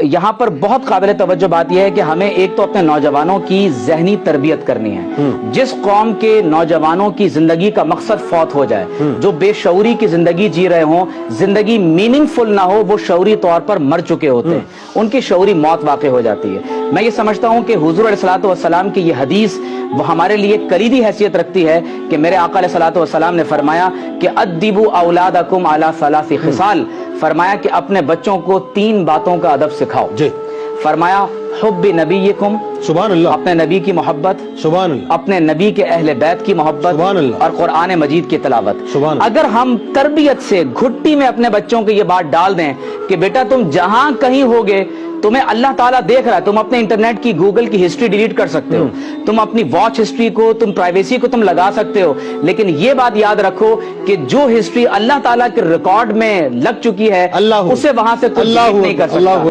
یہاں پر بہت قابل توجہ بات یہ ہے کہ ہمیں ایک تو اپنے نوجوانوں کی ذہنی تربیت کرنی ہے. جس قوم کے نوجوانوں کی زندگی کا مقصد فوت ہو جائے، جو بے شعوری کی زندگی جی رہے ہوں، زندگی میننگ فل نہ ہو، وہ شعوری طور پر مر چکے ہوتے ہیں، ان کی شعوری موت واقع ہو جاتی ہے. میں یہ سمجھتا ہوں کہ حضور علیہ الصلوۃ والسلام کی یہ حدیث وہ ہمارے لیے کلیدی حیثیت رکھتی ہے کہ میرے آقا علیہ الصلوۃ والسلام نے فرمایا کہ ادبوا اولادکم علی ثلاث خصال، فرمایا کہ اپنے بچوں کو 3 باتوں کا ادب سکھاؤ. فرمایا حب نبیکم، سبحان اللہ، اپنے نبی کی محبت، سبحان اللہ، اپنے نبی کے اہل بیت کی محبت، سبحان اللہ، اور قرآن مجید کی تلاوت. سبحان اللہ. اگر ہم تربیت سے گھٹی میں اپنے بچوں کو یہ بات ڈال دیں کہ بیٹا تم جہاں کہیں ہوگے تمہیں اللہ تعالیٰ دیکھ رہا ہے، تم اپنے انٹرنیٹ کی گوگل کی ہسٹری ڈیلیٹ کر سکتے ہو، تم اپنی واچ ہسٹری کو، تم پرائیویسی کو تم لگا سکتے ہو، لیکن یہ بات یاد رکھو کہ جو ہسٹری اللہ تعالیٰ کے ریکارڈ میں لگ چکی ہے اسے وہاں سے کوئی ڈیلیٹ نہیں کر سکتا.